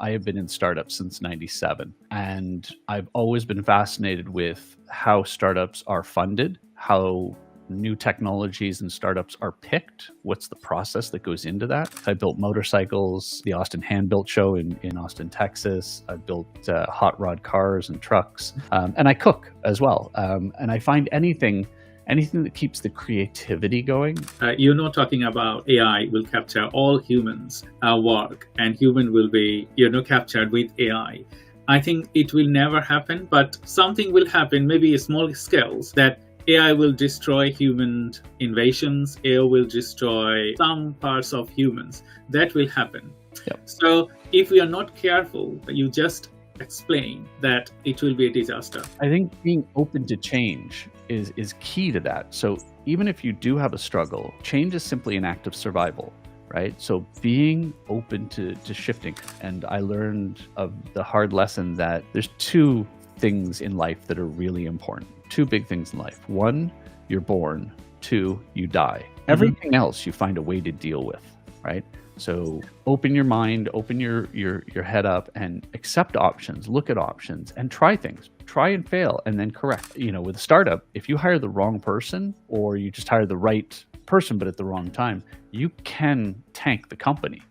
I have been in startups since 97, and I've always been fascinated with how startups are funded, how new technologies and startups are picked. What's the process that goes into that? I built motorcycles, the Austin Hand-Built Show in Austin, Texas. I built hot rod cars and trucks, and I cook as well. And I find anything that keeps the creativity going. You're not talking about AI will capture all humans' work and human will be, captured with AI. I think it will never happen, but something will happen, maybe a small scales, that AI will destroy human invasions, AI will destroy some parts of humans. That will happen. Yep. So if we are not careful, you just explain that it will be a disaster. I think being open to change is key to that. So even if you do have a struggle, change is simply an act of survival, right? So being open to shifting. And I learned of the hard lesson that there's two things in life that are really important. Two big things in life. One, you're born. Two, you die. Everything else you find a way to deal with, right? So open your mind, open your head up and accept options, look at options and try things. Try and fail and then correct. With a startup, if you hire the wrong person or you just hire the right person but at the wrong time, you can tank the company.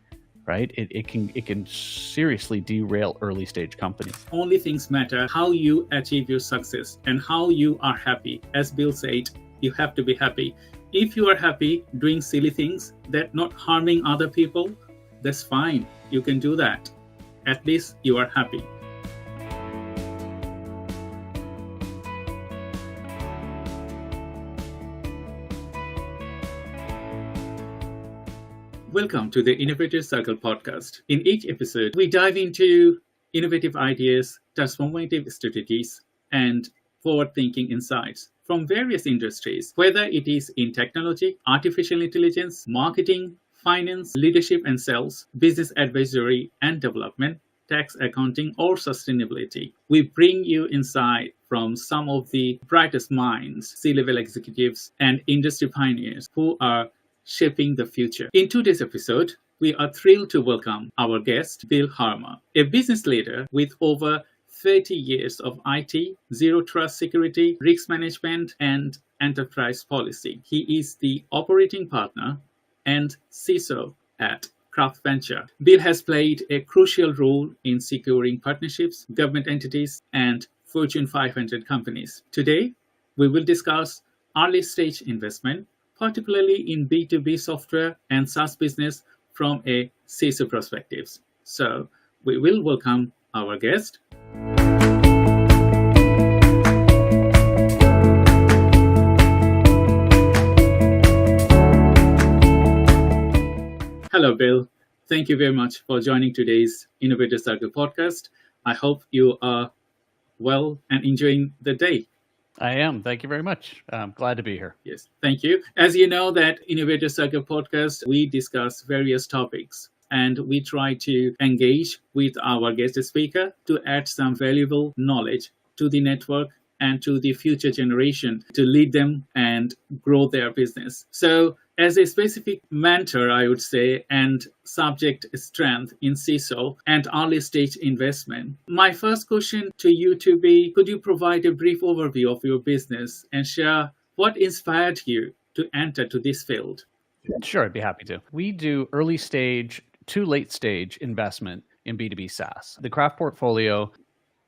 Right? It can seriously derail early stage companies. Only things matter how you achieve your success and how you are happy. As Bill said, you have to be happy. If you are happy doing silly things that not harming other people, that's fine. You can do that. At least you are happy. Welcome to the Innovator Circle podcast. In each episode, we dive into innovative ideas, transformative strategies, and forward-thinking insights from various industries, whether it is in technology, artificial intelligence, marketing, finance, leadership and sales, business advisory and development, tax accounting, or sustainability. We bring you insight from some of the brightest minds, C-level executives, and industry pioneers who are shaping the future. In today's episode, we are thrilled to welcome our guest, Bill Harmer, a business leader with over 30 years of IT, zero trust security, risk management, and enterprise policy. He is the operating partner and CISO at Craft Venture. Bill has played a crucial role in securing partnerships, government entities, and Fortune 500 companies. Today, we will discuss early stage investment, particularly in B2B software and SaaS business from a CISO perspective. So we will welcome our guest. Hello, Bill. Thank you very much for joining today's Innovator Circle podcast. I hope you are well and enjoying the day. I am. Thank you very much. I'm glad to be here. Yes, thank you. As you know, that Innovator Circle podcast, we discuss various topics and we try to engage with our guest speaker to add some valuable knowledge to the network and to the future generation to lead them and grow their business. So as a specific mentor, I would say, and subject strength in CISO and early stage investment, my first question to you to be, could you provide a brief overview of your business and share what inspired you to enter to this field? Sure, I'd be happy to. We do early stage to late stage investment in B2B SaaS. The Craft portfolio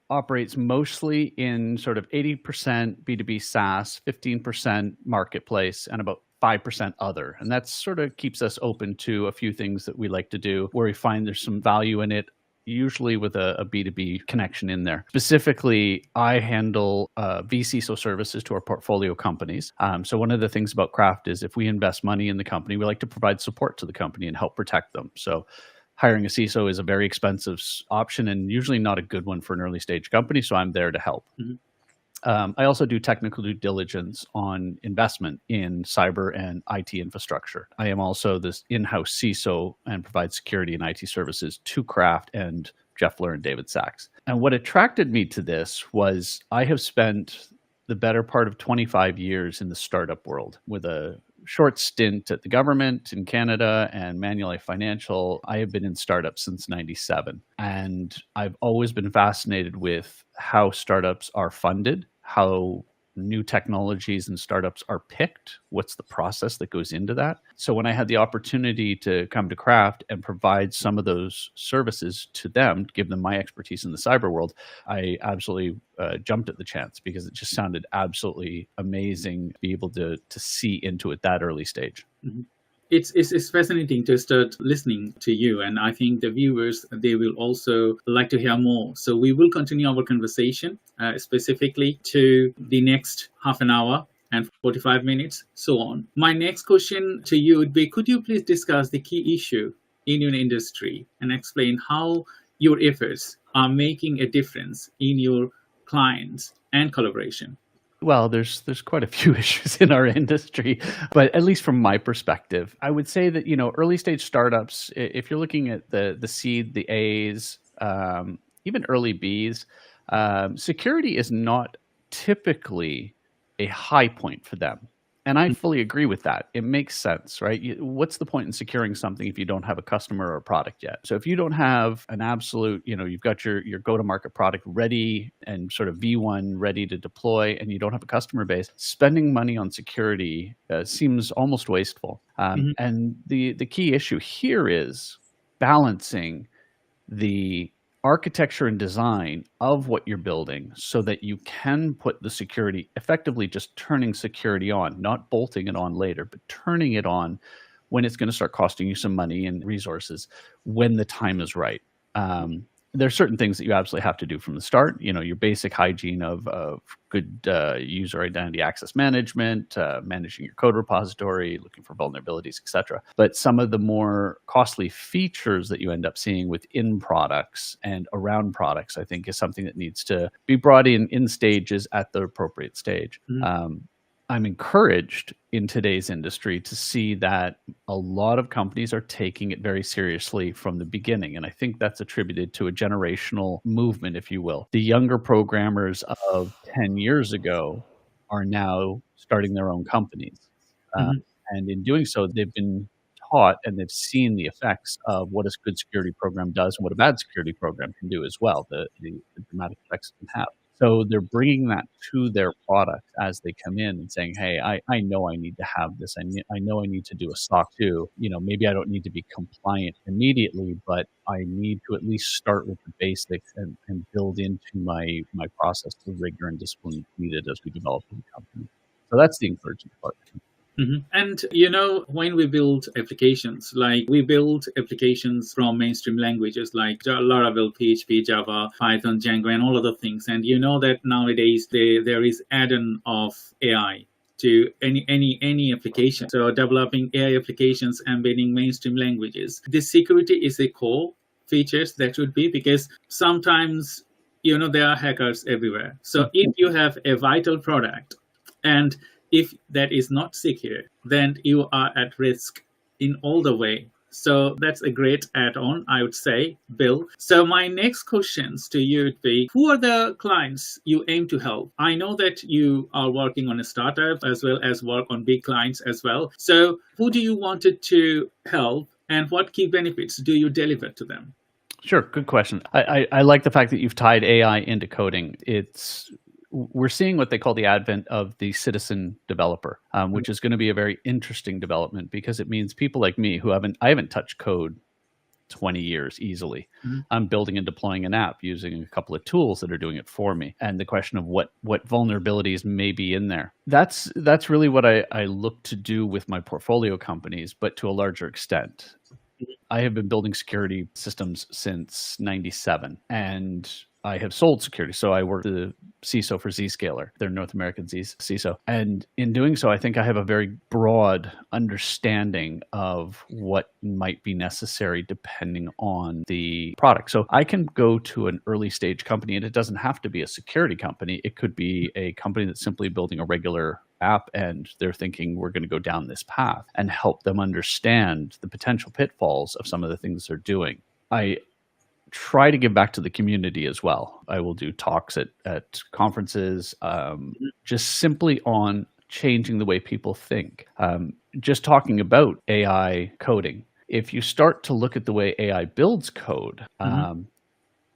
operates mostly in sort of 80% B2B SaaS, 15% marketplace, and about 5% other. And that sort of keeps us open to a few things that we like to do where we find there's some value in it, usually with a B2B connection in there. Specifically, I handle vCISO services to our portfolio companies. So one of the things about Craft is if we invest money in the company, we like to provide support to the company and help protect them. So hiring a CISO is a very expensive option and usually not a good one for an early stage company. So I'm there to help. Mm-hmm. I also do technical due diligence on investment in cyber and IT infrastructure. I am also this in-house CISO and provide security and IT services to Craft and Jeffler and David Sachs. And what attracted me to this was I have spent the better part of 25 years in the startup world with a short stint at the government in Canada and Manulife Financial, I have been in startups since 97. And I've always been fascinated with how startups are funded, how new technologies and startups are picked, what's the process that goes into that. So when I had the opportunity to come to Craft and provide some of those services to them, give them my expertise in the cyber world, I absolutely jumped at the chance because it just sounded absolutely amazing to be able to see into it that early stage. Mm-hmm. It's fascinating to start listening to you, and I think the viewers, they will also like to hear more. So we will continue our conversation specifically to the next half an hour and 45 minutes, so on. My next question to you would be, could you please discuss the key issue in your industry and explain how your efforts are making a difference in your clients and collaboration? Well, there's quite a few issues in our industry, but at least from my perspective, I would say that, early stage startups, if you're looking at the seed, the A's, even early B's, security is not typically a high point for them. And I fully agree with that. It makes sense, right? What's the point in securing something if you don't have a customer or a product yet? So if you don't have an absolute, you've got your go-to-market product ready and sort of V1 ready to deploy, and you don't have a customer base, spending money on security seems almost wasteful. And the key issue here is balancing the architecture and design of what you're building so that you can put the security, effectively just turning security on, not bolting it on later, but turning it on when it's going to start costing you some money and resources when the time is right. There are certain things that you absolutely have to do from the start. Your basic hygiene of good user identity access management, managing your code repository, looking for vulnerabilities, etc. But some of the more costly features that you end up seeing within products and around products, I think, is something that needs to be brought in stages at the appropriate stage. I'm encouraged in today's industry to see that a lot of companies are taking it very seriously from the beginning. And I think that's attributed to a generational movement, if you will. The younger programmers of 10 years ago are now starting their own companies. And in doing so, they've been taught and they've seen the effects of what a good security program does and what a bad security program can do as well, the dramatic effects it can have. So they're bringing that to their product as they come in and saying, hey, I know I need to have this. I know I need to do a SOC 2. Maybe I don't need to be compliant immediately, but I need to at least start with the basics and build into my process the rigor and discipline needed as we develop the company. So that's the encouraging part. And when we build applications, like we build applications from mainstream languages like Laravel, PHP, Java, Python, Django, and all other things. And you know that nowadays there is add-on of AI to any application. So developing AI applications, embedding mainstream languages. The security is a core features that would be, because sometimes there are hackers everywhere. So if you have a vital product and if that is not secure, then you are at risk in all the way. So that's a great add-on, I would say, Bill. So my next questions to you would be, who are the clients you aim to help? I know that you are working on a startup as well as work on big clients as well. So who do you want to help, and what key benefits do you deliver to them? Sure, good question. I like the fact that you've tied AI into coding. We're seeing what they call the advent of the citizen developer, which is going to be a very interesting development because it means people like me who I haven't touched code 20 years easily. I'm building and deploying an app using a couple of tools that are doing it for me. And the question of what vulnerabilities may be in there. That's really what I look to do with my portfolio companies, but to a larger extent. I have been building security systems since 97, and I have sold security. So I work the CISO for Zscaler, their North American CISO. And in doing so, I think I have a very broad understanding of what might be necessary depending on the product. So I can go to an early stage company, and it doesn't have to be a security company. It could be a company that's simply building a regular app, and they're thinking we're going to go down this path, and help them understand the potential pitfalls of some of the things they're doing. I try to give back to the community as well. I will do talks at conferences, just simply on changing the way people think. Just talking about AI coding, if you start to look at the way AI builds code,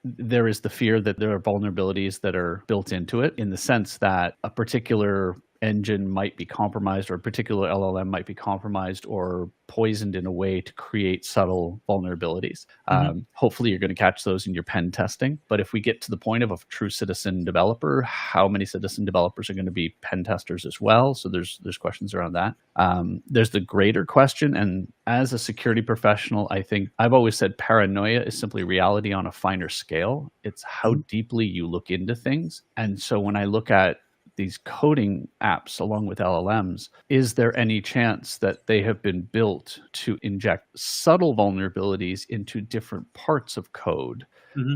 there is the fear that there are vulnerabilities that are built into it, in the sense that a particular engine might be compromised, or a particular LLM might be compromised or poisoned in a way to create subtle vulnerabilities. Hopefully you're going to catch those in your pen testing. But if we get to the point of a true citizen developer, how many citizen developers are going to be pen testers as well? So there's questions around that. There's the greater question, and as a security professional, I think I've always said paranoia is simply reality on a finer scale. It's how deeply you look into things. And so when I look at these coding apps along with LLMs, is there any chance that they have been built to inject subtle vulnerabilities into different parts of code,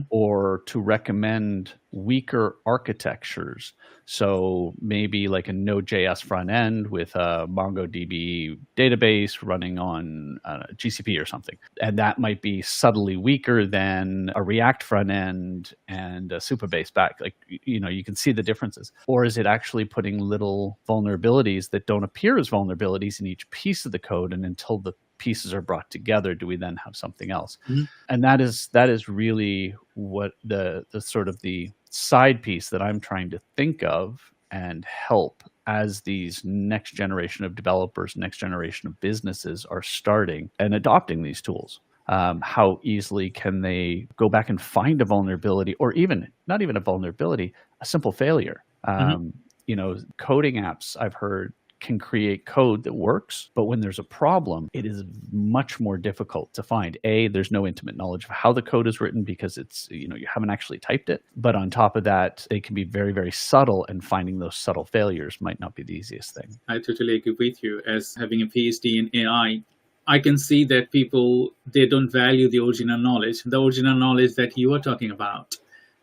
or to recommend weaker architectures? So maybe like a Node.js front end with a MongoDB database running on GCP or something. And that might be subtly weaker than a React front end and a Supabase back. Like, you can see the differences. Or is it actually putting little vulnerabilities that don't appear as vulnerabilities in each piece of the code, and until the pieces are brought together, do we then have something else? And that is really what the sort of the side piece that I'm trying to think of and help as these next generation of developers, next generation of businesses are starting and adopting these tools. How easily can they go back and find a vulnerability, or even not even a vulnerability, a simple failure? Coding apps, I've heard, can create code that works, but when there's a problem, it is much more difficult to find. There's no intimate knowledge of how the code is written because it's, you haven't actually typed it. But on top of that, they can be very, very subtle, and finding those subtle failures might not be the easiest thing. I totally agree with you. As having a PhD in AI, I can see that people, they don't value the original knowledge that you are talking about.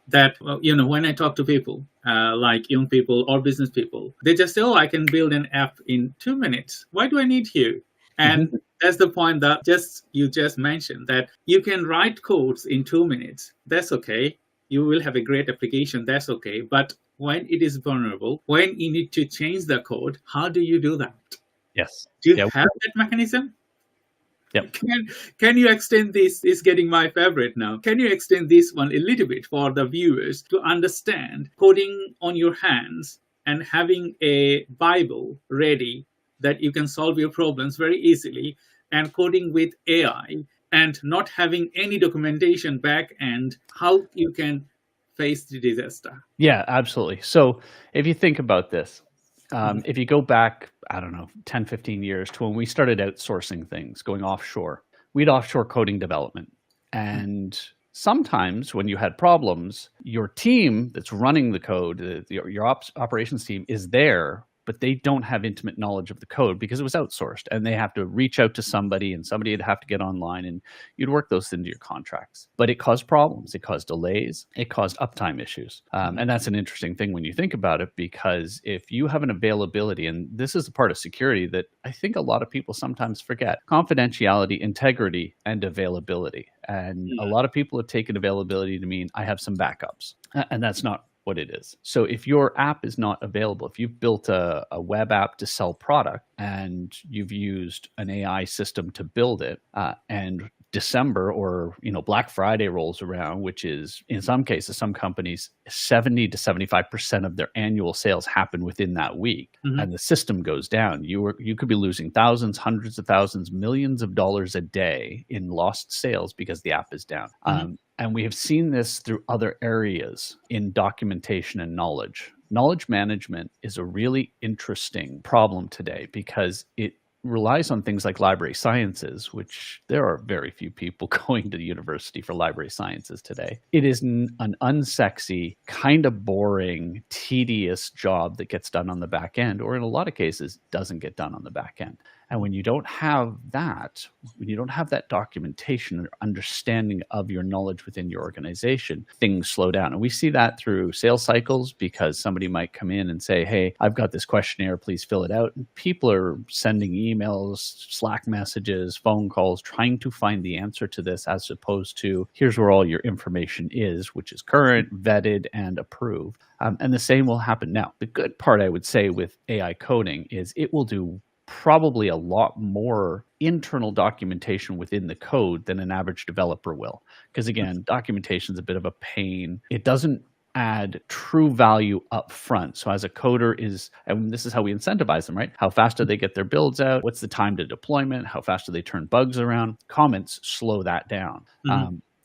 That, when I talk to people, like young people or business people, they just say, oh, I can build an app in 2 minutes. Why do I need you? And that's the point that you just mentioned, that you can write codes in 2 minutes. That's okay. You will have a great application. That's okay. But when it is vulnerable, when you need to change the code, how do you do that? Yes. Do you have that mechanism? Yep. Can you extend this? Is getting my favorite now. Can you extend this one a little bit for the viewers to understand coding on your hands and having a Bible ready that you can solve your problems very easily, and coding with AI and not having any documentation back end, how you can face the disaster? Yeah, absolutely. So if you think about this, if you go back, 10, 15 years to when we started outsourcing things, going offshore, we'd offshore coding development. And sometimes when you had problems, your team that's running the code, your operations team is there, but they don't have intimate knowledge of the code because it was outsourced, and they have to reach out to somebody, and somebody would have to get online, and you'd work those into your contracts. But it caused problems. It caused delays. It caused uptime issues. And that's an interesting thing when you think about it, because if you have an availability, and this is a part of security that I think a lot of people sometimes forget: confidentiality, integrity, and availability. And a lot of people have taken availability to mean I have some backups, and that's not what it is. So if your app is not available, if you've built a web app to sell product and you've used an AI system to build it, and December or Black Friday rolls around, which is in some cases, some companies, 70 to 75% of their annual sales happen within that week, and the system goes down, you could be losing thousands, hundreds of thousands, millions of dollars a day in lost sales because the app is down. And we have seen this through other areas in documentation and knowledge. Knowledge management is a really interesting problem today because it relies on things like library sciences, which there are very few people going to the university for library sciences today. It is an unsexy, kind of boring, tedious job that gets done on the back end, or in a lot of cases doesn't get done on the back end. And when you don't have that, when you don't have that documentation or understanding of your knowledge within your organization, things slow down. And we see that through sales cycles, because somebody might come in and say, hey, I've got this questionnaire, please fill it out. And people are sending emails, Slack messages, phone calls, trying to find the answer to this, as opposed to here's where all your information is, which is current, vetted, and approved. And the same will happen now. The good part, I would say, with AI coding is it will do probably a lot more internal documentation within the code than an average developer will. Because again, documentation is a bit of a pain. It doesn't add true value up front. So as a coder and this is how we incentivize them, right? How fast do they get their builds out? What's the time to deployment? How fast do they turn bugs around? Comments slow that down.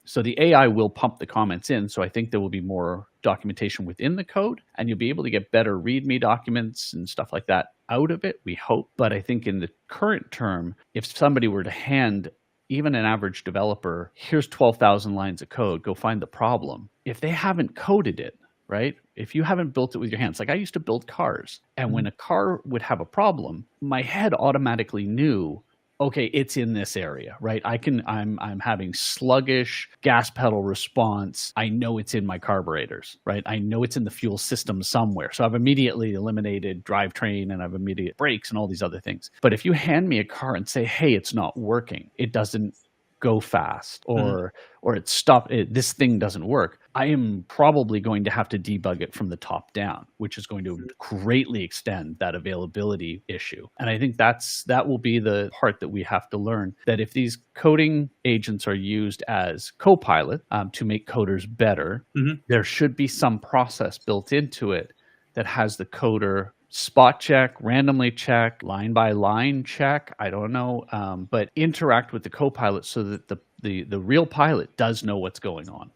So the AI will pump the comments in. So I think there will be more documentation within the code, and you'll be able to get better README documents and stuff like that out of it, we hope. But I think in the current term, if somebody were to hand even an average developer, here's 12,000 lines of code, go find the problem. If they haven't coded it, right? If you haven't built it with your hands, like I used to build cars, and when a car would have a problem, my head automatically knew, okay, it's in this area, right? I'm having sluggish gas pedal response. I know it's in my carburetors, right? I know it's in the fuel system somewhere. So I've immediately eliminated drivetrain, and I've immediate brakes and all these other things. But if you hand me a car and say, hey, it's not working, it doesn't go fast, or it's stopped, this thing doesn't work, I am probably going to have to debug it from the top down, which is going to greatly extend that availability issue. And I think that will be the part that we have to learn, that if these coding agents are used as co-pilot to make coders better, there should be some process built into it that has the coder spot check, randomly check, line by line check, I don't know, but interact with the co-pilot so that the real pilot does know what's going on.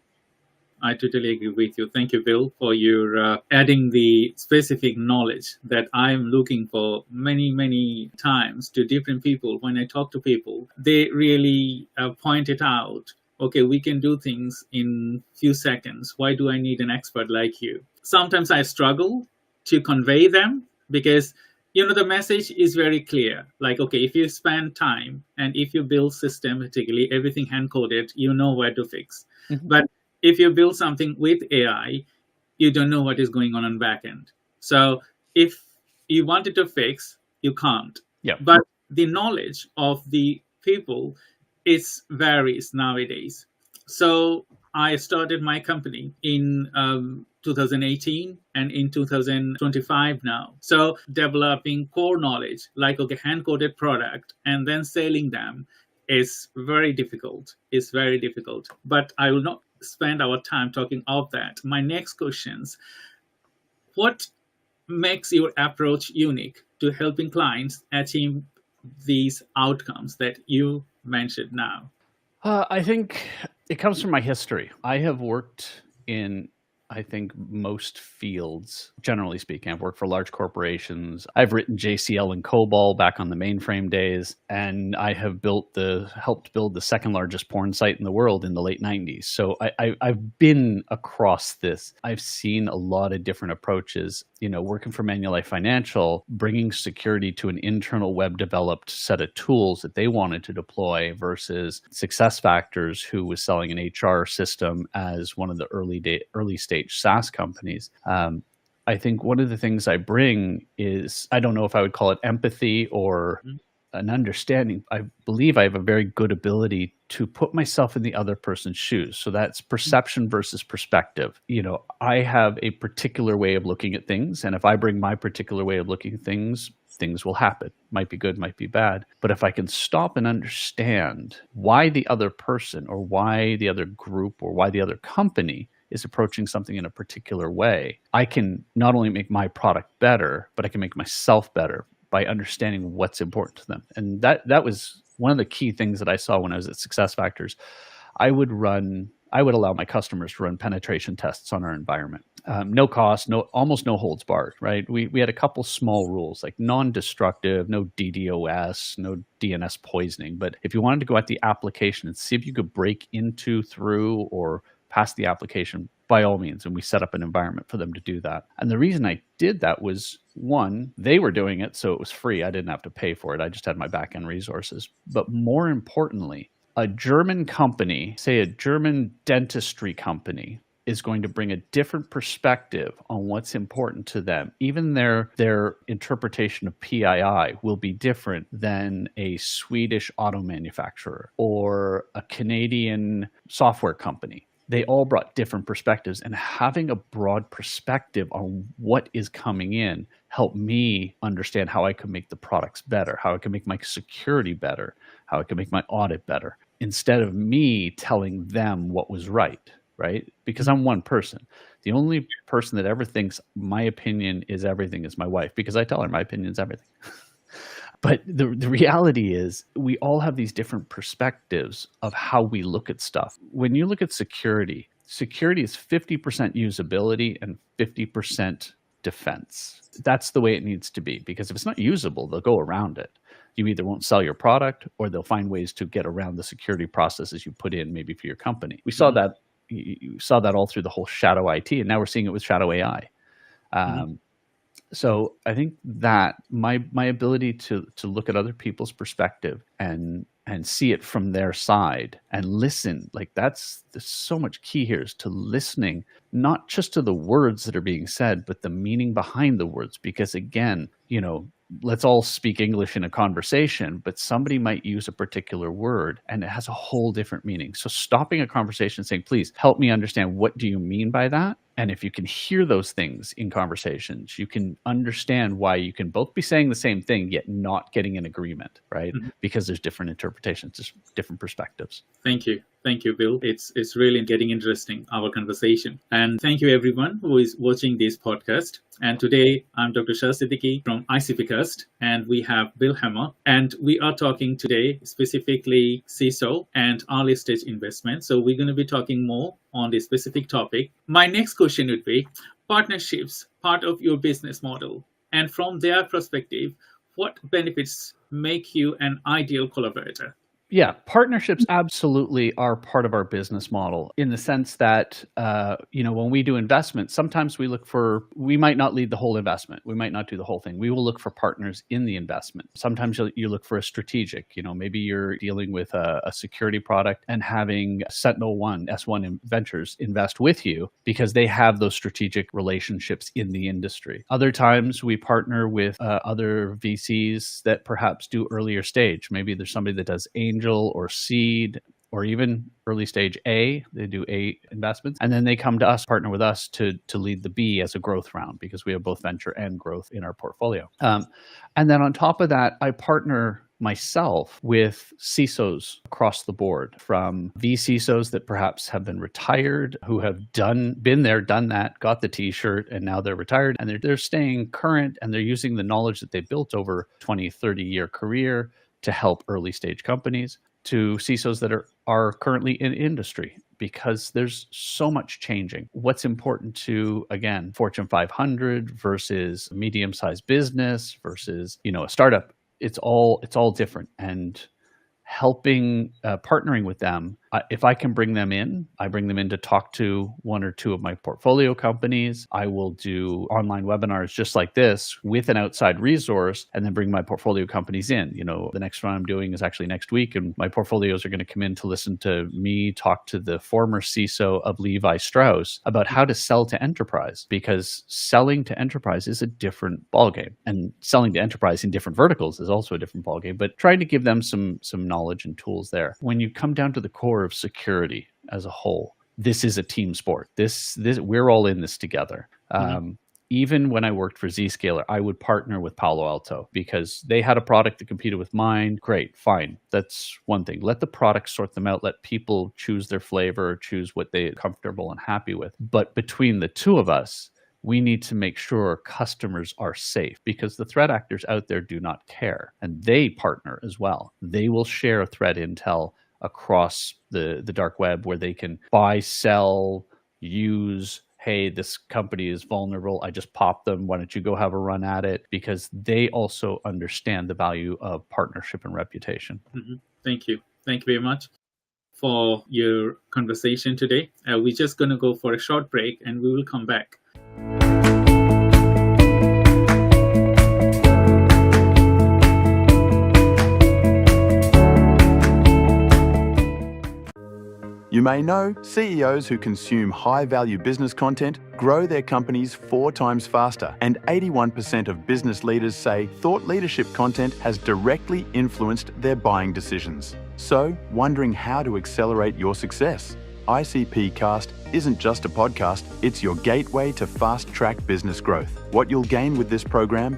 I totally agree with you. Thank you, Bill, for your adding the specific knowledge that I'm looking for many times to different people. When I talk to people, they really point it out. Okay, we can do things in few seconds. Why do I need an expert like you? Sometimes I struggle to convey them, because the message is very clear. Like, okay, if you spend time and if you build systematically everything hand coded, you know where to fix. But if you build something with AI, you don't know what is going on back end. So if you wanted to fix, you can't. But the knowledge of the people varies nowadays. So I started my company in 2018 and in 2025 now. So developing core knowledge, like hand-coded product, and then selling them is very difficult. It's very difficult. But I will not spend our time talking of that. My next questions: what makes your approach unique to helping clients achieve these outcomes that you mentioned now? I think it comes from my history. I have worked in, I think, most fields, generally speaking. I've worked for large corporations. I've written JCL and COBOL back on the mainframe days, and I have helped build the second largest porn site in the world in the late 90s. So I've been across this. I've seen a lot of different approaches. Working for Manulife Financial, bringing security to an internal web-developed set of tools that they wanted to deploy versus SuccessFactors, who was selling an HR system as one of the early stage SaaS companies. I think one of the things I bring is, I don't know if I would call it empathy or an understanding. I believe I have a very good ability to put myself in the other person's shoes. So that's perception versus perspective. I have a particular way of looking at things. And if I bring my particular way of looking at things, things will happen. Might be good, might be bad. But if I can stop and understand why the other person or why the other group or why the other company is approaching something in a particular way, I can not only make my product better, but I can make myself better by understanding what's important to them. And that was one of the key things that I saw when I was at SuccessFactors. I would allow my customers to run penetration tests on our environment. No cost, almost no holds barred, right? We had a couple small rules, like non-destructive, no DDoS, no DNS poisoning. But if you wanted to go at the application and see if you could break into, through, or past the application by all means. And we set up an environment for them to do that. And the reason I did that was, one, they were doing it, so it was free. I didn't have to pay for it. I just had my back-end resources. But more importantly, a German company, say a German dentistry company, is going to bring a different perspective on what's important to them. Even their interpretation of PII will be different than a Swedish auto manufacturer or a Canadian software company. They all brought different perspectives, and having a broad perspective on what is coming in helped me understand how I could make the products better, how I could make my security better, how I could make my audit better, instead of me telling them what was right? Because I'm one person. The only person that ever thinks my opinion is everything is my wife, because I tell her my opinion is everything. But the reality is we all have these different perspectives of how we look at stuff. When you look at security is 50% usability and 50% defense. That's the way it needs to be, because if it's not usable, they'll go around it. You either won't sell your product, or they'll find ways to get around the security processes you put in, maybe for your company. We saw that. You saw that all through the whole shadow IT, and now we're seeing it with shadow AI. So I think that my ability to look at other people's perspective and see it from their side and listen, like there's so much key here, is to listening, not just to the words that are being said, but the meaning behind the words. Because again, let's all speak English in a conversation, but somebody might use a particular word and it has a whole different meaning. So stopping a conversation, saying, please help me understand, what do you mean by that? And if you can hear those things in conversations, you can understand why you can both be saying the same thing, yet not getting an agreement, right? Because there's different interpretations, just different perspectives. Thank you. Thank you, Bill. It's really getting interesting, our conversation. And thank you, everyone who is watching this podcast. And today, I'm Dr. Shah Siddiqui from 𝐼CPcast, and we have Bill Hammer. And we are talking today specifically CISO and early stage investment. So we're going to be talking more on this specific topic. My next question would be, partnerships, part of your business model. And from their perspective, what benefits make you an ideal collaborator? Yeah, partnerships absolutely are part of our business model, in the sense that, when we do investments, sometimes we might not lead the whole investment. We might not do the whole thing. We will look for partners in the investment. Sometimes you look for a strategic, maybe you're dealing with a security product and having SentinelOne, S1 Ventures invest with you because they have those strategic relationships in the industry. Other times we partner with other VCs that perhaps do earlier stage. Maybe there's somebody that does angel or seed or even early stage A. They do A investments, and then they come to us, partner with us to lead the B as a growth round, because we have both venture and growth in our portfolio. And then on top of that, I partner myself with CISOs across the board, from vCISOs that perhaps have been retired, who have been there, done that, got the t-shirt, and now they're retired, and they're staying current, and they're using the knowledge that they built over 20, 30-year career to help early stage companies, to CISOs that are currently in industry, because there's so much changing. What's important to, again, Fortune 500 versus medium-sized business versus, a startup, it's all different. And partnering with them, if I can bring them in, I bring them in to talk to one or two of my portfolio companies. I will do online webinars just like this with an outside resource, and then bring my portfolio companies in. The next one I'm doing is actually next week, and my portfolios are going to come in to listen to me talk to the former CISO of Levi Strauss about how to sell to enterprise, because selling to enterprise is a different ballgame, and selling to enterprise in different verticals is also a different ballgame, but trying to give them some knowledge and tools there. When you come down to the core of security as a whole, this is a team sport. This we're all in this together. Even when I worked for Zscaler, I would partner with Palo Alto because they had a product that competed with mine. Great, fine. That's one thing. Let the product sort them out. Let people choose their flavor, choose what they're comfortable and happy with. But between the two of us, we need to make sure customers are safe, because the threat actors out there do not care, and they partner as well. They will share threat intel across the dark web, where they can buy, sell, use. Hey, this company is vulnerable. I just popped them. Why don't you go have a run at it? Because they also understand the value of partnership and reputation. Thank you. Thank you very much. for your conversation today. We're just going to go for a short break and we will come back. You may know CEOs who consume high-value business content grow their companies 4 times faster, and 81% of business leaders say thought leadership content has directly influenced their buying decisions. So, wondering how to accelerate your success? ICP Cast isn't just a podcast, it's your gateway to fast-track business growth. What you'll gain with this program?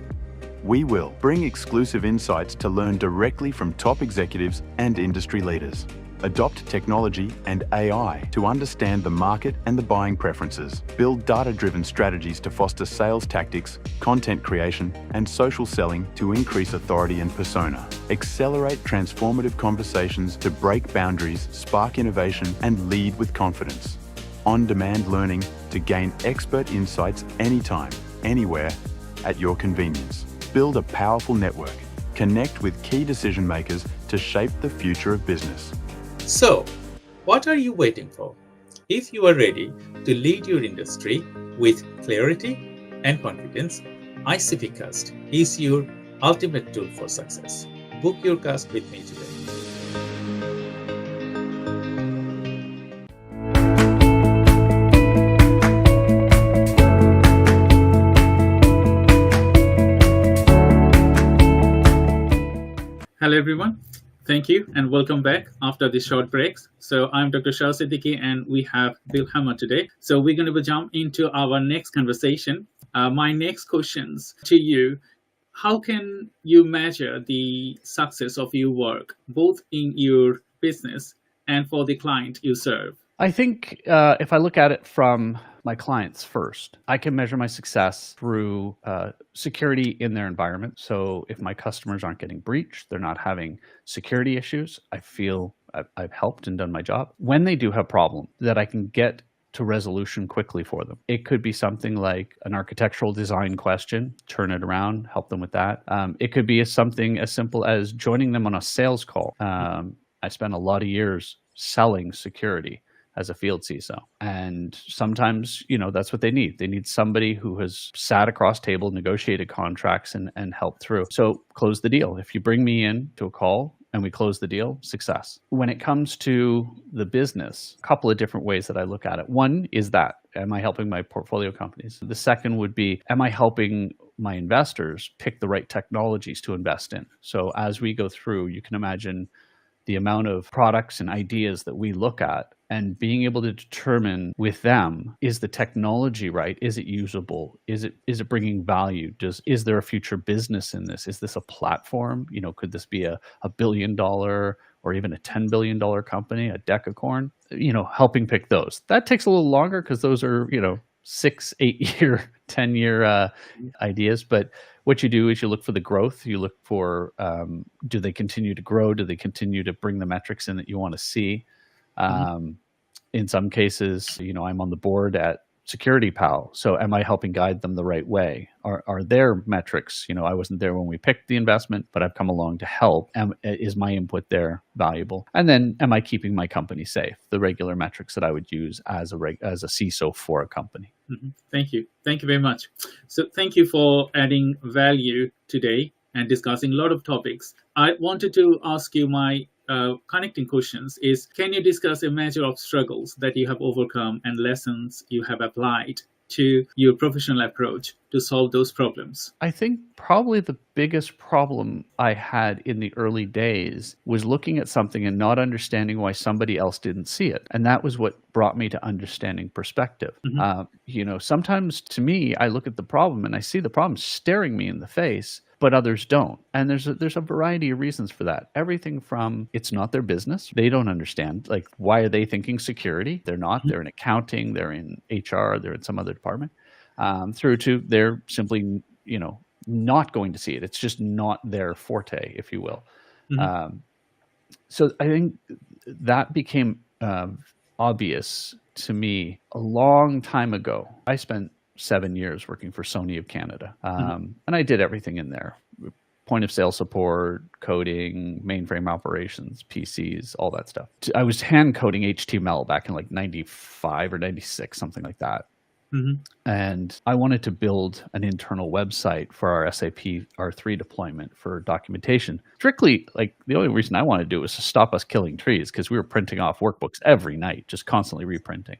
We will bring exclusive insights to learn directly from top executives and industry leaders. Adopt technology and AI to understand the market and the buying preferences. Build data-driven strategies to foster sales tactics, content creation, and social selling to increase authority and persona. Accelerate transformative conversations to break boundaries, spark innovation, and lead with confidence. On-demand learning to gain expert insights anytime, anywhere, at your convenience. Build a powerful network. Connect with key decision makers to shape the future of business. So, what are you waiting for? If you are ready to lead your industry with clarity and confidence, ICP Cast is your ultimate tool for success. Book your cast with me today. Hello everyone. Thank you and welcome back after this short breaks. So I'm Dr. Shah Siddiqui and we have Bill Hammer today. So we're going to jump into our next conversation. My next questions to you, how can you measure the success of your work, both in your business and for the client you serve? I think if I look at it from my clients first, I can measure my success through security in their environment. So if my customers aren't getting breached, they're not having security issues, I feel I've helped and done my job. When they do have problems, that I can get to resolution quickly for them. It could be something like an architectural design question, turn it around, help them with that. It could be something as simple as joining them on a sales call. I spent a lot of years selling security as a field CISO. And sometimes, that's what they need. They need somebody who has sat across table, negotiated contracts and helped through. So close the deal. If you bring me in to a call and we close the deal, success. When it comes to the business, a couple of different ways that I look at it. One is that, am I helping my portfolio companies? The second would be, am I helping my investors pick the right technologies to invest in? So as we go through, you can imagine the amount of products and ideas that we look at and being able to determine with them, is the technology right? Is it usable? Is it bringing value? Is there a future business in this? Is this a platform? Could this be a $1 billion or even a $10 billion company, a decacorn? Helping pick those. That takes a little longer because those are, 6, 8 year, 10-year ideas. But what you do is you look for the growth. You look for, do they continue to grow? Do they continue to bring the metrics in that you want to see? In some cases, I'm on the board at Security Pal. So am I helping guide them the right way? Are their metrics, I wasn't there when we picked the investment, but I've come along to help. Is my input there valuable? And then am I keeping my company safe? The regular metrics that I would use as a CISO for a company. Mm-hmm. Thank you. Thank you very much. So thank you for adding value today and discussing a lot of topics. I wanted to ask you my connecting questions is, can you discuss a measure of struggles that you have overcome and lessons you have applied to your professional approach to solve those problems? I think probably the biggest problem I had in the early days was looking at something and not understanding why somebody else didn't see it. And that was what brought me to understanding perspective. Mm-hmm. Sometimes to me, I look at the problem and I see the problem staring me in the face, but others don't. And there's a variety of reasons for that. Everything from it's not their business. They don't understand. Like, why are they thinking security? They're not. Mm-hmm. They're in accounting. They're in HR. They're in some other department. Through to they're simply, not going to see it. It's just not their forte, if you will. Mm-hmm. So I think that became obvious to me a long time ago. I spent 7 years working for Sony of Canada. And I did everything in there. point of sale support, coding, mainframe operations, PCs, all that stuff. I was hand coding HTML back in like 95 or 96, something like that. And I wanted to build an internal website for our SAP R3 deployment for documentation. Strictly, like the only reason I wanted to do it was to stop us killing trees, because we were printing off workbooks every night, just constantly reprinting.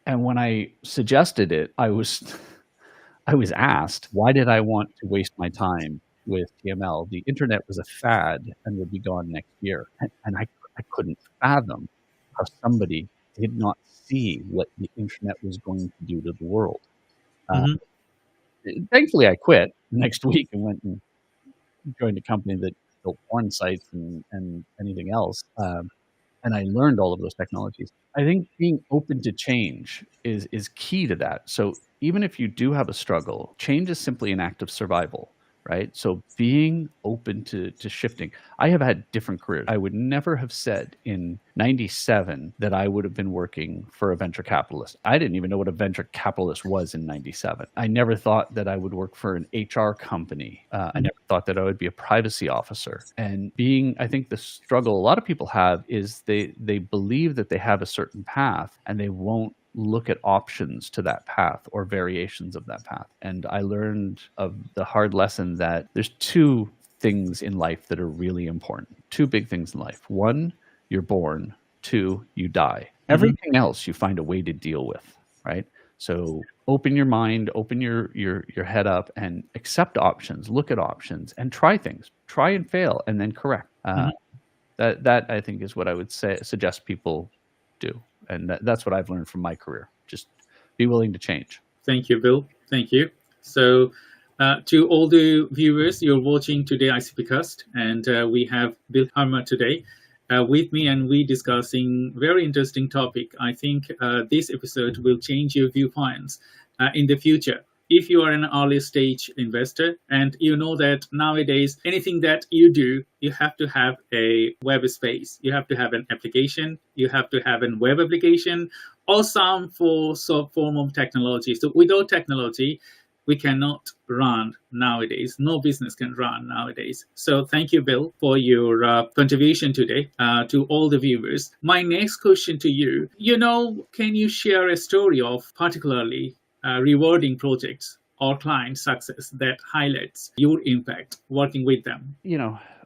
And when I suggested it, I was asked, why did I want to waste my time with TML? The internet was a fad and would be gone next year. And I couldn't fathom how somebody did not see what the internet was going to do to the world. Thankfully, I quit next week and went and joined a company that built porn sites and anything else. And I learned all of those technologies. I think being open to change is key to that. So even if you do have a struggle, change is simply an act of survival, right? So being open to shifting. I have had different careers. I would never have said in 97 that I would have been working for a venture capitalist. I didn't even know what a venture capitalist was in 97. I never thought that I would work for an HR company. I never thought that I would be a privacy officer. And I think the struggle a lot of people have is they believe that they have a certain path and they won't look at options to that path or variations of that path. And I learned of the hard lesson that there's two things in life that are really important. Two big things in life. One, you're born. Two, you die. Everything else you find a way to deal with, right? So open your mind, open your head up and accept options, look at options and try things. Try and fail and then correct. That I think is what I would suggest people do. And that's what I've learned from my career. Just be willing to change. Thank you, Bill. Thank you. So to all the viewers, you're watching today ICPcast, and we have Bill Harmer today with me, and we discussing very interesting topic. I think this episode will change your viewpoints in the future. If you are an early stage investor and you know that nowadays anything that you do, you have to have a web space, you have to have an application, you have to have a web application or some form of technology. So without technology, we cannot run nowadays. No business can run nowadays. So thank you, Bill, for your contribution today to all the viewers. My next question to you, can you share a story of particularly rewarding projects or client success that highlights your impact working with them?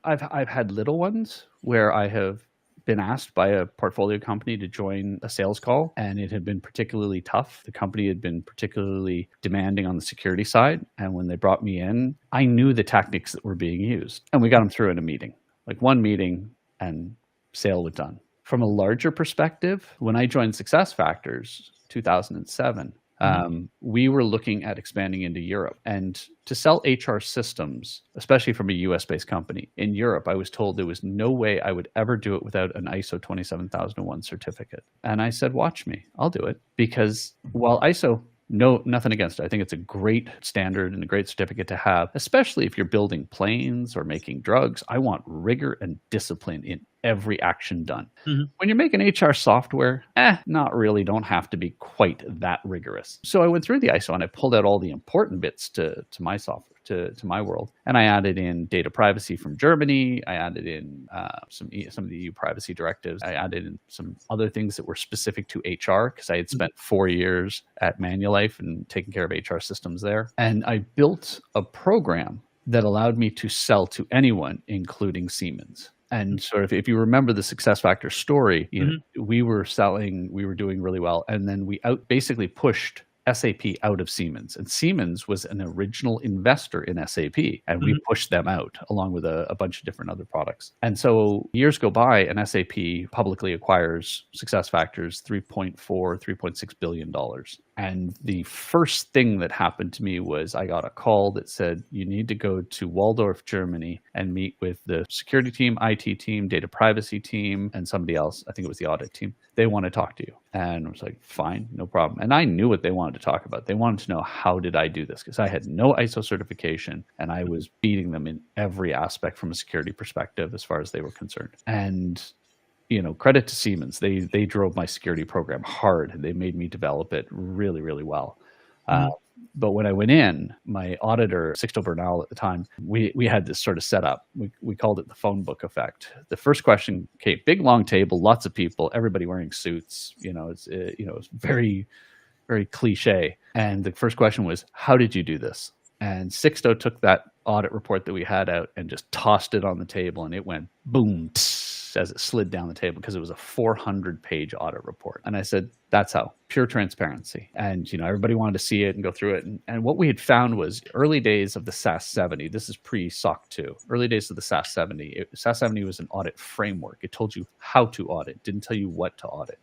I've had little ones where I have been asked by a portfolio company to join a sales call, and it had been particularly tough. The company had been particularly demanding on the security side, and when they brought me in, I knew the tactics that were being used, and we got them through in a meeting, like one meeting, and sale was done. From a larger perspective, when I joined SuccessFactors 2007, we were looking at expanding into Europe, and to sell HR systems, especially from a US-based company in Europe, I was told there was no way I would ever do it without an ISO 27001 certificate. And I said, watch me, I'll do it. Because while ISO, nothing against it, I think it's a great standard and a great certificate to have, especially if you're building planes or making drugs. I want rigor and discipline in every action done. When you're making HR software, not really, don't have to be quite that rigorous. So I went through the ISO and I pulled out all the important bits to my software, to my world. And I added in data privacy from Germany. I added in some of the EU privacy directives. I added in some other things that were specific to HR because I had spent 4 years at Manulife and taking care of HR systems there. And I built a program that allowed me to sell to anyone, including Siemens. And sort of, if you remember the SuccessFactors story, we were doing really well. And then we basically pushed SAP out of Siemens. And Siemens was an original investor in SAP. And we pushed them out along with a bunch of different other products. And so years go by and SAP publicly acquires SuccessFactors $3.6 billion. And the first thing that happened to me was I got a call that said, you need to go to Waldorf, Germany and meet with the security team, IT team, data privacy team, and somebody else. I think it was the audit team. They want to talk to you. And I was like, fine, no problem. And I knew what they wanted to talk about. They wanted to know, how did I do this? Because I had no ISO certification and I was beating them in every aspect from a security perspective as far as they were concerned. And credit to Siemens. They drove my security program hard. They made me develop it really, really well. But when I went in, my auditor, Sixto Bernal at the time, we had this sort of setup. We called it the phone book effect. The first question came, big long table, lots of people, everybody wearing suits. It's very, very cliche. And the first question was, how did you do this? And Sixto took that audit report that we had out and just tossed it on the table, and it went boom as it slid down the table because it was a 400-page audit report. And I said, that's how, pure transparency. And everybody wanted to see it and go through it. And what we had found was early days of the SAS 70. This is pre-SOC 2. Early days of the SAS 70. SAS 70 was an audit framework. It told you how to audit, didn't tell you what to audit.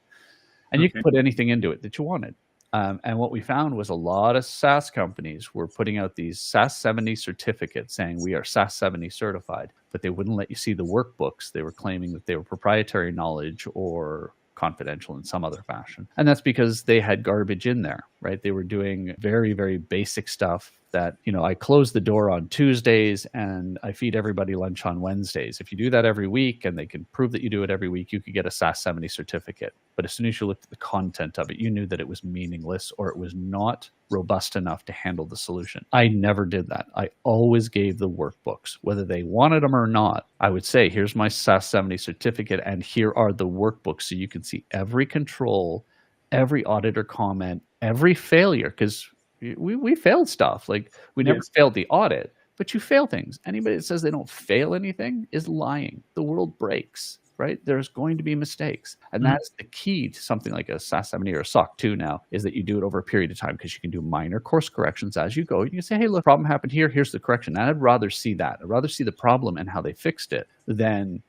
And you could put anything into it that you wanted. And what we found was a lot of SaaS companies were putting out these SAS 70 certificates saying we are SAS 70 certified, but they wouldn't let you see the workbooks. They were claiming that they were proprietary knowledge or confidential in some other fashion. And that's because they had garbage in there, right? They were doing very, very basic stuff that, I close the door on Tuesdays and I feed everybody lunch on Wednesdays. If you do that every week and they can prove that you do it every week, you could get a SAS 70 certificate. But as soon as you looked at the content of it, you knew that it was meaningless or it was not robust enough to handle the solution. I never did that. I always gave the workbooks, whether they wanted them or not. I would say, here's my SAS 70 certificate and here are the workbooks so you can see every control, every auditor comment, every failure, because we failed stuff. Like we never failed the audit, but you fail things. Anybody that says they don't fail anything is lying. The world breaks, right? There's going to be mistakes. And that's the key to something like a SAS 70 or a SOC 2 now, is that you do it over a period of time because you can do minor course corrections as you go. You can say, hey, look, problem happened here. Here's the correction. And I'd rather see that. I'd rather see the problem and how they fixed it than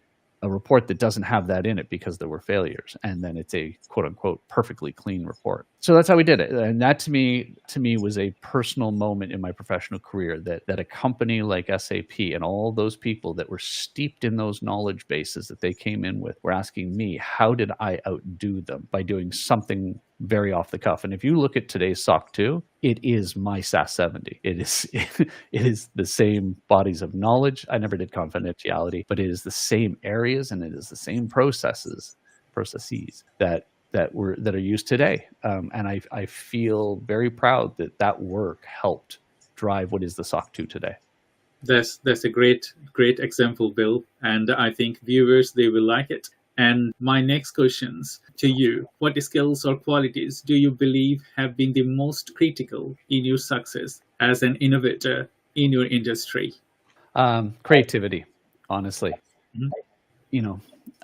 a report that doesn't have that in it because there were failures. And then it's a quote unquote perfectly clean report. So that's how we did it. And that to me was a personal moment in my professional career that a company like SAP and all those people that were steeped in those knowledge bases that they came in with were asking me, how did I outdo them by doing something very off the cuff? And if you look at today's SOC 2, it is my SAS 70. It is the same bodies of knowledge. I never did confidentiality, but it is the same areas and it is the same processes that are used today. And I feel very proud that work helped drive what is the SOC 2 today. That's a great example, Bill. And I think viewers, they will like it. And my next questions to you, what skills or qualities do you believe have been the most critical in your success as an innovator in your industry? Creativity, honestly.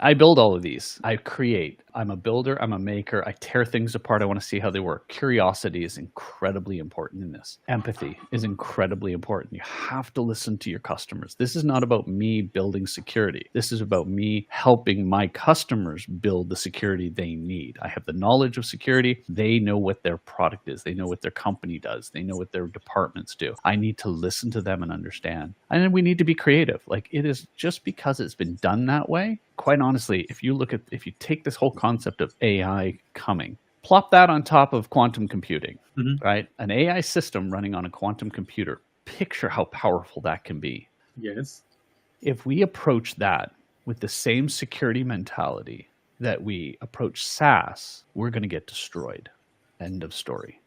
I build all of these. I create. I'm a builder. I'm a maker. I tear things apart. I want to see how they work. Curiosity is incredibly important in this. Empathy is incredibly important. You have to listen to your customers. This is not about me building security. This is about me helping my customers build the security they need. I have the knowledge of security. They know what their product is. They know what their company does. They know what their departments do. I need to listen to them and understand. And then we need to be creative. Like, it is just because it's been done that way. Quite honestly, if you take this whole concept of AI coming, plop that on top of quantum computing, right? An AI system running on a quantum computer, picture how powerful that can be. Yes. If we approach that with the same security mentality that we approach SaaS, we're going to get destroyed. End of story.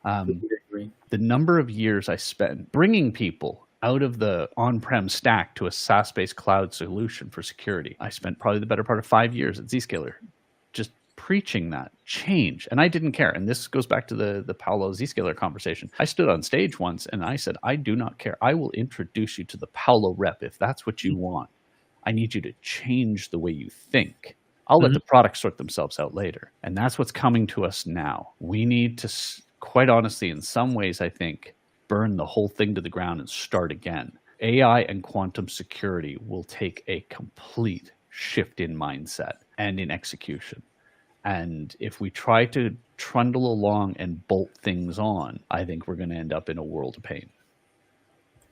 The number of years I spent bringing people out of the on-prem stack to a SaaS-based cloud solution for security. I spent probably the better part of 5 years at Zscaler just preaching that change. And I didn't care. And this goes back to the Paolo Zscaler conversation. I stood on stage once and I said, I do not care. I will introduce you to the Paolo rep if that's what you want. I need you to change the way you think. I'll let the products sort themselves out later. And that's what's coming to us now. We need to, quite honestly, in some ways, I think, burn the whole thing to the ground and start again. AI and quantum security will take a complete shift in mindset and in execution. And if we try to trundle along and bolt things on, I think we're going to end up in a world of pain.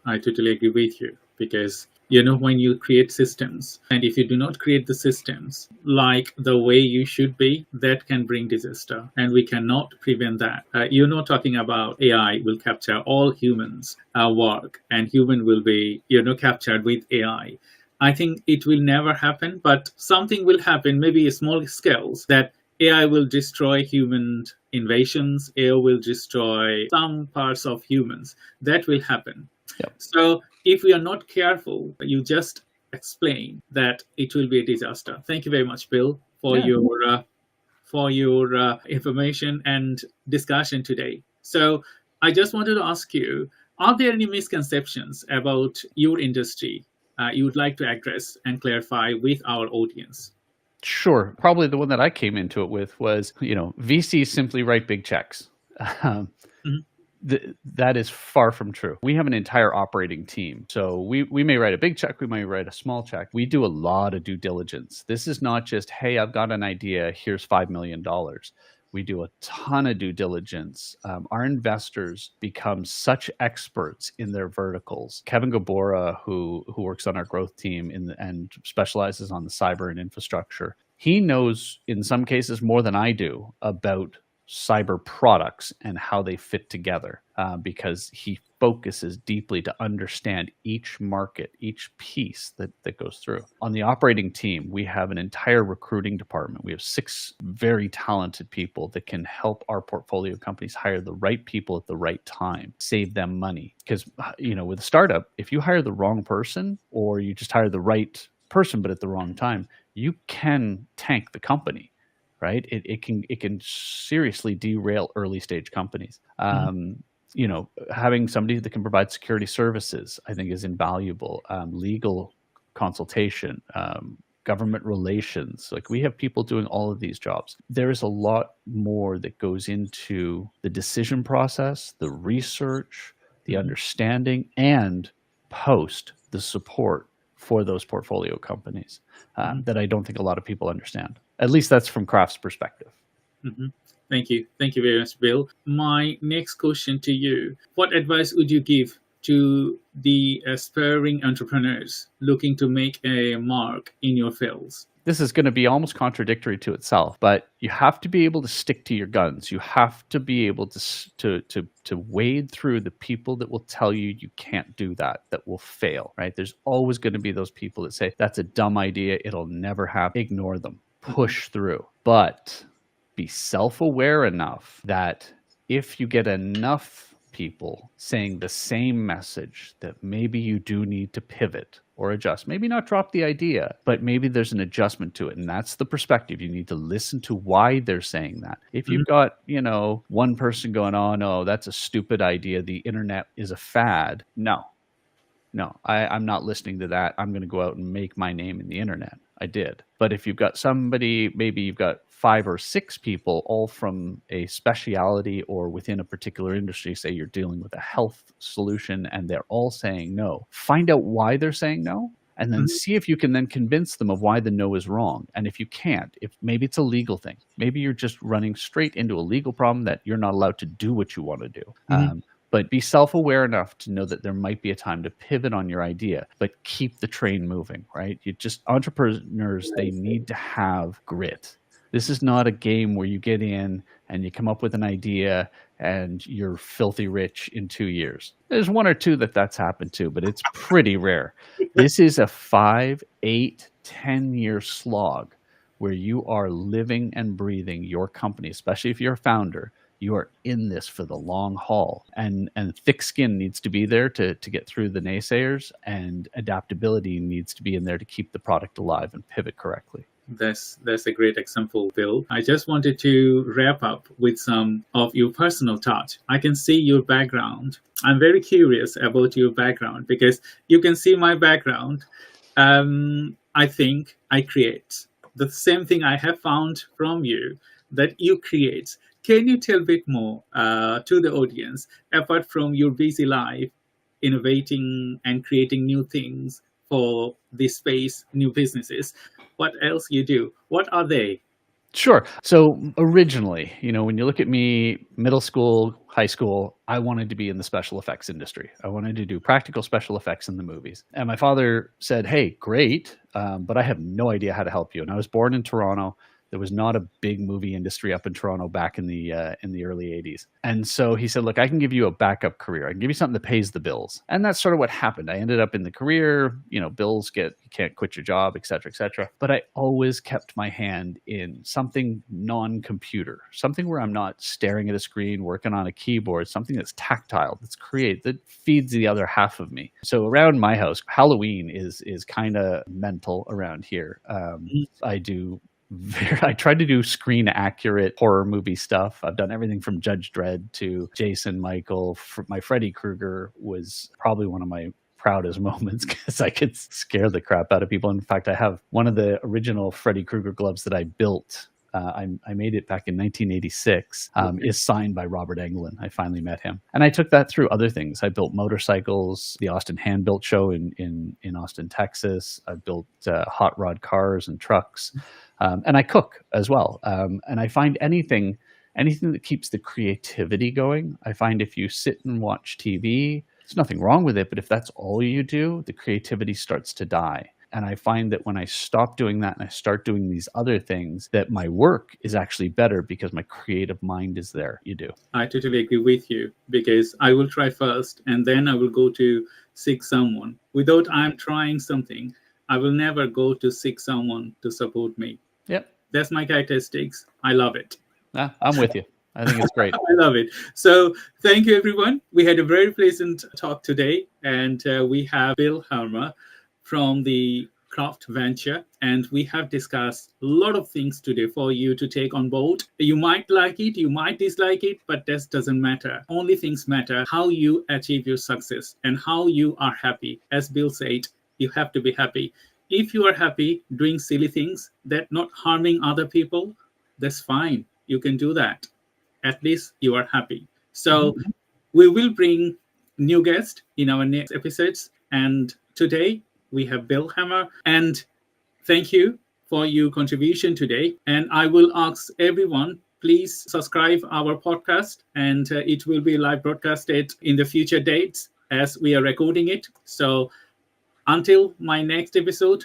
I totally agree with you, because when you create systems, and if you do not create the systems like the way you should be, that can bring disaster, and we cannot prevent that. You're not talking about AI will capture all humans' work, and human will be captured with AI. I think it will never happen, but something will happen, maybe small scales, that AI will destroy human invasions, AI will destroy some parts of humans. That will happen. Yep. So if we are not careful, you just explain that it will be a disaster. Thank you very much, Bill, for Yeah. your information and discussion today. So I just wanted to ask you, are there any misconceptions about your industry you would like to address and clarify with our audience? Sure. Probably the one that I came into it with was, VCs simply write big checks. Um, Mhm. that is far from true. We have an entire operating team. So we may write a big check, we may write a small check. We do a lot of due diligence. This is not just, hey, I've got an idea, here's $5 million. We do a ton of due diligence. Our investors become such experts in their verticals. 𝐂𝐫𝐚𝐦, who works on our growth team and specializes on the cyber and infrastructure, he knows in some cases more than I do about cyber products and how they fit together, because he focuses deeply to understand each market, each piece that goes through. On the operating team, we have an entire recruiting department. We have 6 very talented people that can help our portfolio companies hire the right people at the right time, save them money. Because, with a startup, if you hire the wrong person or you just hire the right person but at the wrong time, you can tank the company. Right, it can seriously derail early stage companies. Having somebody that can provide security services, I think, is invaluable. Legal consultation, government relations. Like, we have people doing all of these jobs. There is a lot more that goes into the decision process, the research, the understanding, and post the support for those portfolio companies that I don't think a lot of people understand. At least that's from Kraft's perspective. Mm-hmm. Thank you. Thank you very much, Bill. My next question to you, what advice would you give to the aspiring entrepreneurs looking to make a mark in your fields? This is going to be almost contradictory to itself, but you have to be able to stick to your guns. You have to be able to wade through the people that will tell you you can't do that will fail, right? There's always going to be those people that say, that's a dumb idea, it'll never happen. Ignore them. Push through. But be self-aware enough that if you get enough people saying the same message, that maybe you do need to pivot or adjust. Maybe not drop the idea, but maybe there's an adjustment to it. And that's the perspective. You need to listen to why they're saying that. If you've got, one person going, oh, no, that's a stupid idea, the internet is a fad. No, I'm not listening to that. I'm going to go out and make my name in the internet. I did. But if you've got somebody, maybe you've got 5 or 6 people, all from a speciality or within a particular industry, say you're dealing with a health solution and they're all saying no, find out why they're saying no, and then see if you can then convince them of why the no is wrong. And if you can't, if maybe it's a legal thing, maybe you're just running straight into a legal problem that you're not allowed to do what you want to do. But be self-aware enough to know that there might be a time to pivot on your idea, but keep the train moving, right? Entrepreneurs, they need to have grit. This is not a game where you get in and you come up with an idea and you're filthy rich in 2 years. There's 1 or 2 that's happened to, but it's pretty rare. This is a 5, 8, 10-year slog where you are living and breathing your company, especially if you're a founder. You are in this for the long haul, and thick skin needs to be there to get through the naysayers, and adaptability needs to be in there to keep the product alive and pivot correctly. That's a great example, Bill. I just wanted to wrap up with some of your personal thoughts. I can see your background. I'm very curious about your background because you can see my background. I think I create the same thing I have found from you that you create. Can you tell a bit more to the audience, apart from your busy life, innovating and creating new things for this space, new businesses? What else you do? What are they? Sure. So originally, when you look at me, middle school, high school, I wanted to be in the special effects industry. I wanted to do practical special effects in the movies. And my father said, hey, great, but I have no idea how to help you. And I was born in Toronto. There was not a big movie industry up in Toronto back in the early 80s. And so he said, look, I can give you a backup career. I can give you something that pays the bills. And that's sort of what happened. I ended up in the career, bills you can't quit your job, et cetera, et cetera. But I always kept my hand in something non-computer, something where I'm not staring at a screen, working on a keyboard, something that's tactile, that feeds the other half of me. So around my house, Halloween is kind of mental around here. I tried to do screen accurate horror movie stuff. I've done everything from Judge Dredd to Jason, Michael. My Freddy Krueger was probably one of my proudest moments because I could scare the crap out of people. In fact, I have one of the original Freddy Krueger gloves that I built. I made it back in 1986, is signed by Robert Englund. I finally met him. And I took that through other things. I built motorcycles, the Austin Hand Built Show in Austin, Texas. I built hot rod cars and trucks. And I cook as well. And I find anything that keeps the creativity going. I find if you sit and watch TV, there's nothing wrong with it, but if that's all you do, the creativity starts to die. And I find that when I stop doing that and I start doing these other things, that my work is actually better because my creative mind is there. You do. I totally agree with you, because I will try first and then I will go to seek someone. Without I'm trying something, I will never go to seek someone to support me. Yep. That's my characteristics. I love it. I'm with you. I think it's great. I love it. So thank you, everyone. We had a very pleasant talk today, and we have Bill Helmer from the Craft Venture, and we have discussed a lot of things today for you to take on board. You might like it, you might dislike it, but that doesn't matter. Only things matter how you achieve your success and how you are happy. As Bill said, you have to be happy. If you are happy doing silly things that not harming other people, that's fine. You can do that. At least you are happy. So we will bring new guests in our next episodes. And today we have Bill Helmer. And thank you for your contribution today. And I will ask everyone, please subscribe our podcast, and it will be live broadcasted in the future dates as we are recording it. So until my next episode,